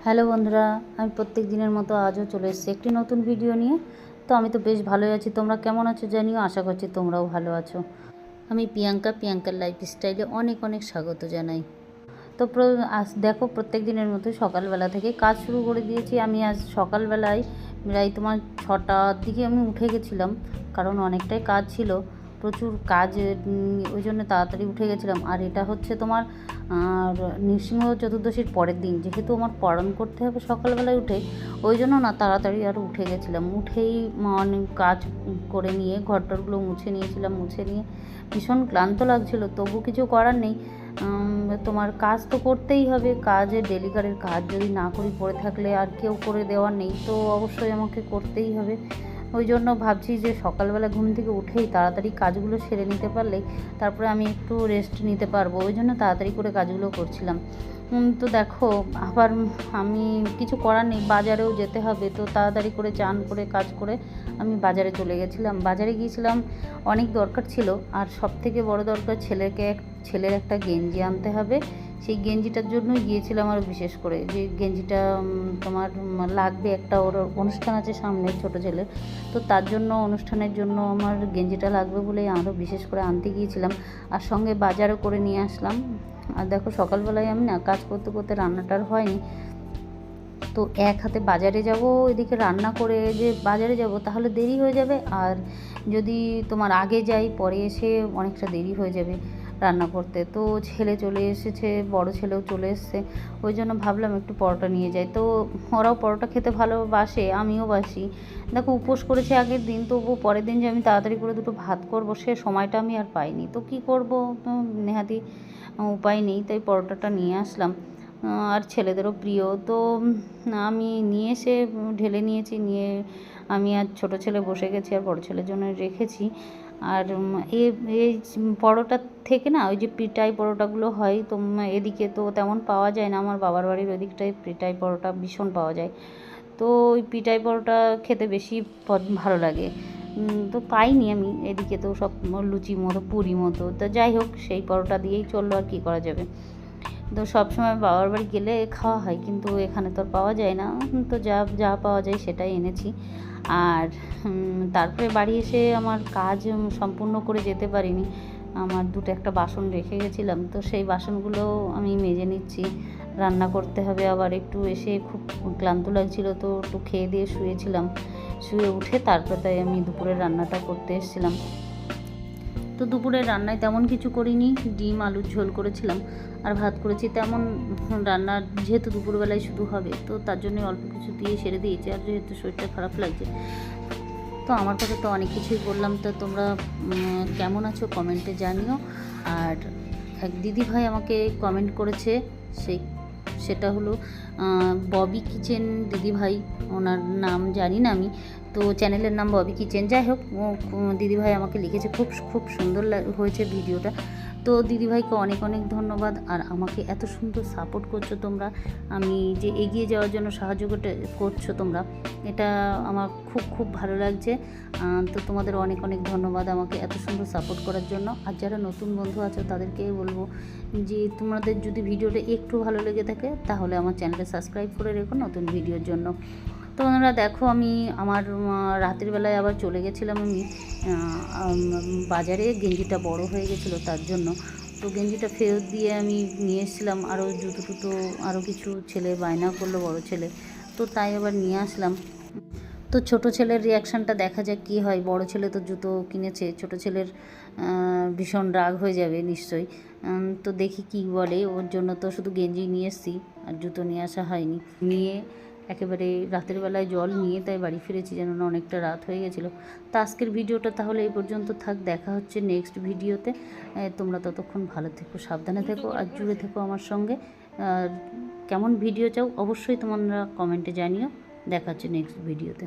Hello বন্ধুরা, আমি প্রত্যেক দিনের মতো আজও চলে এসেছি একটি নতুন ভিডিও নিয়ে। তো আমি তো বেশ ভালোই আছি, তোমরা কেমন আছো জানিও। আশা করছি তোমরাও ভালো আছো। আমি প্রিয়াঙ্কার লাইফস্টাইলে অনেক অনেক স্বাগত জানাই। তো আজ দেখো, প্রত্যেক দিনের মতো সকালবেলা থেকে কাজ শুরু করে দিয়েছি। আমি আজ সকালবেলায় প্রায় তোমার 6টার দিকে আমি উঠে গেছিলাম, কারণ অনেকটাই কাজ ছিল, প্রচুর কাজ, ওই জন্য তাড়াতাড়ি উঠে গেছিলাম। আর এটা হচ্ছে তোমার নৃসিংহ চতুর্দশীর পরের দিন, যেহেতু আমার পালন করতে হবে সকালবেলায় উঠে, ওই জন্য না তাড়াতাড়ি আরও উঠে গেছিলাম। উঠেই অনেক কাজ করে নিয়ে ঘরটরগুলো মুছে নিয়েছিলাম। মুছে নিয়ে ভীষণ ক্লান্ত লাগছিল, তবু কিছু করার নেই। তোমার কাজ তো করতেই হবে, কাজে ডেলিকারের কাজ যদি না করি পড়ে থাকলে আর কেউ করে দেওয়ার নেই, তো অবশ্যই আমাকে করতেই হবে। ওই জন্য ভাবছি যে সকালবেলা ঘুম থেকে উঠেই তাড়াতাড়ি কাজগুলো সেরে নিতে পারলে তারপরে আমি একটু রেস্ট নিতে পারবো, ওই জন্য তাড়াতাড়ি করে কাজগুলো করছিলাম। তো দেখো, আবার আমি কিছু করার নেই, বাজারেও যেতে হবে, তো তাড়াতাড়ি করে চান করে কাজ করে আমি বাজারে চলে গেছিলাম। বাজারে গিয়েছিলাম, অনেক দরকার ছিল। আর সবথেকে বড় দরকার, ছেলের একটা গেঞ্জি আনতে হবে। সেই গেঞ্জিটার জন্যই গিয়েছিলাম, আরও বিশেষ করে যে গেঞ্জিটা তোমার লাগবে, একটা ওর অনুষ্ঠান আছে সামনে ছোটো ছেলের, তো তার জন্য অনুষ্ঠানের জন্য আমার গেঞ্জিটা লাগবে বলে আরও বিশেষ করে আনতে গিয়েছিলাম। আর সঙ্গে বাজারও করে নিয়ে আসলাম। আর দেখো, সকালবেলায় আমি না কাজ করতে করতে রান্নাটার হয়নি, তো এক হাতে বাজারে যাব, এদিকে রান্না করে যে বাজারে যাব তাহলে দেরি হয়ে যাবে। আর যদি তোমার আগে যাই পরে এসে অনেকটা দেরি হয়ে যাবে রান্না করতে। তো ছেলে চলে এসেছে, বড় ছেলেও চলে এসেছে, ওই জন্য ভাবলাম একটু পরোটা নিয়ে যাই। তো ওরাও পরোটা খেতে ভালোবাসে, আমিও বাসি। দেখো, উপোস করেছে আগের দিন, তবু পরের দিন যে আমি তাড়াতাড়ি করে দুটো ভাত করবো সে সময়টা আমি আর পাইনি, তো কী করবো, নেহাতি উপায় নেই, তাই পরোটাটা নিয়ে আসলাম। আর ছেলেদেরও প্রিয়, তো আমি নিয়ে এসে ঢেলে নিয়েছি। নিয়ে আমি আর ছোটো ছেলে বসে গেছি, আর বড়ো ছেলের জন্য রেখেছি। আর এই পরোটার থেকে না ওই যে পিঠাই পরোটাগুলো হয়, তো এদিকে তো তেমন পাওয়া যায় না, আমার বাবার বাড়ির ওদিকটায় পিঠাই পরোটা ভীষণ পাওয়া যায়। তো ওই পিঠাই পরোটা খেতে বেশি ভালো লাগে। তো পাইনি আমি এদিকে, তো সব লুচি মতো পুরি মতো, তো যাই হোক সেই পরোটা দিয়েই চললো, আর কী করা যাবে। তো সবসময় বাবার বাড়ি গেলে খাওয়া হয়, কিন্তু এখানে তো আর পাওয়া যায় না, তো যা যা পাওয়া যায় সেটাই এনেছি। আর তারপরে বাড়ি এসে আমার কাজ সম্পূর্ণ করে যেতে পারিনি, আমার একটা বাসন রেখে গেছিলাম, তো সেই বাসনগুলো আমি মেজে নিচ্ছি। রান্না করতে হবে আবার, একটু এসে খুব ক্লান্ত লাগছিল, তো একটু খেয়ে দিয়ে শুয়েছিলাম। শুয়ে উঠে তারপরে তাই আমি দুপুরের রান্নাটা করতে এসেছিলাম। তো দুপুরের রান্নায় তেমন কিছু করিনি, ডিম আলুর ঝোল করেছিলাম আর ভাত করেছি। তেমন রান্না যেহেতু দুপুরবেলায় শুধু হবে, তো তার জন্যই অল্প কিছু দিয়ে সেরে দিয়েছি। আর যেহেতু শরীরটা খারাপ লাগছে, তো আমার কথা তো অনেক কিছুই বললাম, তো তোমরা কেমন আছো কমেন্টে জানিও। আর এক দিদিভাই আমাকে কমেন্ট করেছে, সেটা হলো ববি কিচেন দিদিভাই, ওনার নাম জানি না আমি, তো চ্যানেলের নাম ববি কিচেন। যাই হোক, দিদিভাই আমাকে লিখেছে, খুব খুব সুন্দর হয়েছে ভিডিওটা। তো দিদিভাইকে অনেক অনেক ধন্যবাদ। আর আমাকে এত সুন্দর সাপোর্ট করছো তোমরা, আমি যে এগিয়ে যাওয়ার জন্য সাহায্য করছো তোমরা, এটা আমার খুব খুব ভালো লাগছে। তো তোমাদের অনেক অনেক ধন্যবাদ আমাকে এত সুন্দর সাপোর্ট করার জন্য। আর যারা নতুন বন্ধু আছো তাদেরকে বলবো যে তোমাদের যদি ভিডিওটা একটু ভালো লেগে থাকে তাহলে আমার চ্যানেলটা সাবস্ক্রাইব করে রেখো নতুন ভিডিওর জন্য। তো ওনারা দেখো, আমি আমার রাতের বেলায় আবার চলে গেছিলাম আমি বাজারে, গেঞ্জিটা বড় হয়ে গেছিলো তার জন্য। তো গেঞ্জিটা ফেরত দিয়ে আমি নিয়ে এসেছিলাম আরও জুতো টুতো, আরও কিছু ছেলে বায়না করলো, বড় ছেলে, তো তাই আবার নিয়ে আসলাম। তো ছোটো ছেলের রিয়াকশানটা দেখা যাক কী হয়। বড় ছেলে তো জুতো কিনেছে, ছোটো ছেলের ভীষণ রাগ হয়ে যাবে নিশ্চয়ই। তো দেখি কী বলে, ওর জন্য তো শুধু গেঞ্জি নিয়ে এসেছি আর জুতো নিয়ে আসা হয়নি। নিয়ে একেবারে রাতের বেলায় জল নিয়ে তাই বাড়ি ফিরেছি, যেন অনেকটা রাত হয়ে গেছিলো। তো আজকের ভিডিওটা তাহলে এই পর্যন্ত থাক, দেখা হচ্ছে নেক্সট ভিডিওতে। তোমরা ততক্ষণ ভালো থেকো, সাবধানে থেকো, আর জুড়ে থেকো আমার সঙ্গে। আর কেমন ভিডিও চাও অবশ্যই তোমরা কমেন্টে জানিও। দেখা হচ্ছে নেক্সট ভিডিওতে।